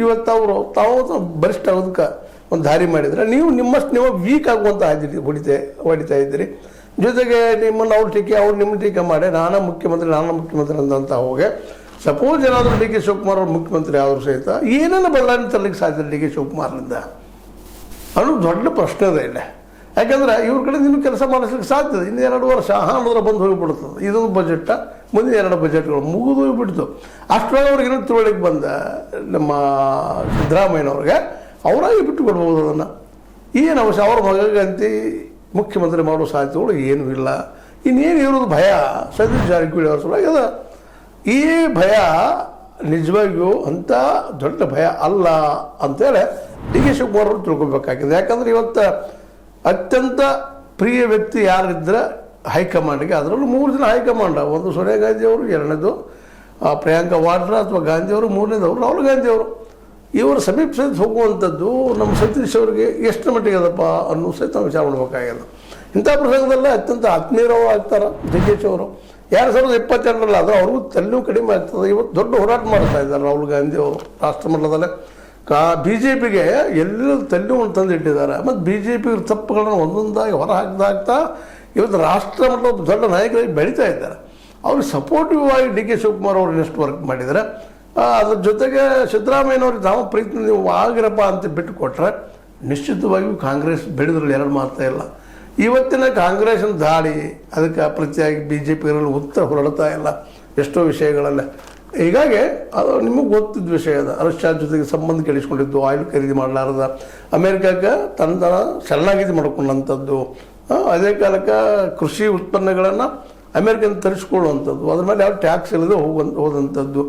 ಇವತ್ತು ಅವರು ತಾವು ಬಲಿಷ್ಠ ಆಗೋದಕ್ಕೆ ಒಂದು ದಾರಿ ಮಾಡಿದರೆ ನೀವು ನಿಮ್ಮಷ್ಟು ನೀವು ವೀಕ್ ಆಗುವಂಥ ಹೊಡಿತಾ ಇದ್ದೀರಿ. ಜೊತೆಗೆ ನಿಮ್ಮನ್ನು ಅವ್ರ ಟೀಕೆ ಅವ್ರು ನಿಮ್ಮ ಟೀಕೆ ಮಾಡಿ ನಾನೇ ಮುಖ್ಯಮಂತ್ರಿ ಅಂದಂತ ಹೋಗಿ ಸಪೋಸ್ ಏನಾದರೂ ಡಿ ಕೆ ಶಿವಕುಮಾರ್ ಅವ್ರು ಮುಖ್ಯಮಂತ್ರಿ ಆದರೂ ಸಹಿತ ಏನೇನು ಬದಲಾವಣೆ ತರಲಿಕ್ಕೆ ಸಾಧ್ಯ ಡಿ ಕೆ ಶಿವಕುಮಾರ್ನಿಂದ ಅನ್ನೋದು ದೊಡ್ಡ ಪ್ರಶ್ನೆ ಇದೆ ಇಲ್ಲ. ಯಾಕಂದ್ರೆ ಇವ್ರ ಕಡೆ ನೀವು ಕೆಲಸ ಮಾಡಿಸ್ಲಿಕ್ಕೆ ಸಾಧ್ಯ ಇನ್ನು 2 ವರ್ಷ ಅನ್ನೋದ್ರ ಬಂದು ಹೋಗಿಬಿಡ್ತದೆ. ಇದೊಂದು ಬಜೆಟ್ ಮುಂದಿನ 2 ಬಜೆಟ್ಗಳು ಮುಗಿದು ಹೋಗಿಬಿಡ್ತು. ಅಷ್ಟರೊಳಗೆ ಅವ್ರಿಗೆ ಏನೋ ತಿಳುವಳಿಕೆ ಬಂದ ನಮ್ಮ ಸಿದ್ದರಾಮಯ್ಯನವ್ರಿಗೆ ಅವರಾಗಿ ಬಿಟ್ಟು ಕೊಡ್ಬೋದು ಅದನ್ನು. ಏನು ಅವಶ್ಯ ಅವ್ರ ಮಗಂತಿ ಮುಖ್ಯಮಂತ್ರಿ ಮಾಡೋ ಸಾಧ್ಯತೆಗಳು ಏನೂ ಇಲ್ಲ. ಇನ್ನೇನು ಇರೋದು ಭಯ ಸತೀಶ್ ಜಾರಕಿಹೊಳಿ ಅವ್ರ ಸಲುವಾಗಿ ಅದ. ಈ ಭಯ ನಿಜವಾಗಿಯೂ ಅಂಥ ದೊಡ್ಡ ಭಯ ಅಲ್ಲ ಅಂತೇಳಿ ಡಿ ಕೆ ಶಿವಕುಮಾರ್ ಅವರು ತಿಳ್ಕೊಬೇಕಾಗಿದೆ. ಯಾಕಂದ್ರೆ ಇವತ್ತು ಅತ್ಯಂತ ಪ್ರಿಯ ವ್ಯಕ್ತಿ ಯಾರಿದ್ರೆ ಹೈಕಮಾಂಡ್ಗೆ, ಅದರಲ್ಲೂ 3 ಜನ ಹೈಕಮಾಂಡ್. ಒಂದು ಸೋನಿಯಾ ಗಾಂಧಿ ಅವರು, 2ನೇದು ಪ್ರಿಯಾಂಕಾ ವಾಡ್ರಾ ಅಥವಾ ಗಾಂಧಿಯವರು, 3ನೇದವರು ರಾಹುಲ್ ಗಾಂಧಿಯವರು. ಇವರು ಸಮೀಪ ಸಹಿತ ಹೋಗುವಂಥದ್ದು ನಮ್ಮ ಸತೀಶ್ ಅವರಿಗೆ ಎಷ್ಟು ಮಟ್ಟಿಗೆ ಅದಪ್ಪ ಅನ್ನೋ ಸಹಿತ ನಾವು ವಿಚಾರ ಮಾಡಬೇಕಾಗಿದೆ. ಇಂಥ ಪ್ರಸಂಗದಲ್ಲೇ ಅತ್ಯಂತ ಆತ್ಮೀಯರವು ಆಗ್ತಾರೆ ಜಗ್ಗೇಶ್ ಅವರು. 2022ರಲ್ಲಿ ಆದರೆ ಅವ್ರಿಗೂ ತಲೆನೂ ಕಡಿಮೆ ಆಗ್ತದೆ. ಇವತ್ತು ದೊಡ್ಡ ಹೋರಾಟ ಮಾಡ್ತಾ ಇದ್ದಾರೆ ರಾಹುಲ್ ಗಾಂಧಿ ಅವರು ರಾಷ್ಟ್ರ ಮಟ್ಟದಲ್ಲೇ. ಬಿ ಜೆ ಪಿಗೆ ಎಲ್ಲರೂ ತಲೆನೋವನ್ನು ತಂದಿಟ್ಟಿದ್ದಾರೆ. ಮತ್ತು ಬಿ ಜೆ ಪಿ ತಪ್ಪುಗಳನ್ನು ಒಂದೊಂದಾಗಿ ಹೊರ ಹಾಕ್ತಾ ಇವತ್ತು ರಾಷ್ಟ್ರ ಮಟ್ಟದ ದೊಡ್ಡ ನಾಯಕರಾಗಿ ಬೆಳೀತಾ ಇದ್ದಾರೆ. ಅವ್ರಿಗೆ ಸಪೋರ್ಟಿವ್ ಆಗಿ ಡಿ ಕೆ ಶಿವಕುಮಾರ್ ಅವರು ಇನ್ನಷ್ಟು ವರ್ಕ್ ಮಾಡಿದ್ದಾರೆ. ಅದ್ರ ಜೊತೆಗೆ ಸಿದ್ದರಾಮಯ್ಯನವ್ರಿಗೆ ತಾವು ಪ್ರೀತಿ ನೀವು ಆಗಿರಪ್ಪ ಅಂತ ಬಿಟ್ಟು ಕೊಟ್ಟರೆ ನಿಶ್ಚಿತವಾಗಿಯೂ ಕಾಂಗ್ರೆಸ್ ಬೆಳೆದ್ರಲ್ಲಿ 2 ಮಾತೇ ಇಲ್ಲ. ಇವತ್ತಿನ ಕಾಂಗ್ರೆಸ್ನ ದಾಳಿ ಅದಕ್ಕೆ ಪ್ರತಿಯಾಗಿ ಬಿ ಜೆ ಪಿಗಳಲ್ಲಿ ಉತ್ತರ ಹೊರಡ್ತಾ ಇಲ್ಲ ಎಷ್ಟೋ ವಿಷಯಗಳಲ್ಲೇ. ಹೀಗಾಗಿ ಅದು ನಿಮಗೆ ಗೊತ್ತಿದ್ದ ವಿಷಯ ಅದ. ರಷ್ಯಾ ಜೊತೆಗೆ ಸಂಬಂಧ ಕೆಡಿಸ್ಕೊಂಡಿದ್ದು, ಆಯಿಲ್ ಖರೀದಿ ಮಾಡಲಾರದ, ಅಮೇರಿಕಕ್ಕೆ ತನ್ನ ಶರಣಾಗತಿ ಮಾಡ್ಕೊಂಡಂಥದ್ದು, ಅದೇ ಕಾಲಕ್ಕೆ ಕೃಷಿ ಉತ್ಪನ್ನಗಳನ್ನು ಅಮೇರಿಕನ್ ತರಿಸ್ಕೊಳ್ಳುವಂಥದ್ದು, ಅದ್ರ ಮೇಲೆ ಯಾವ ಟ್ಯಾಕ್ಸ್ ಇಲ್ಲದೆ ಹೋದಂಥದ್ದು,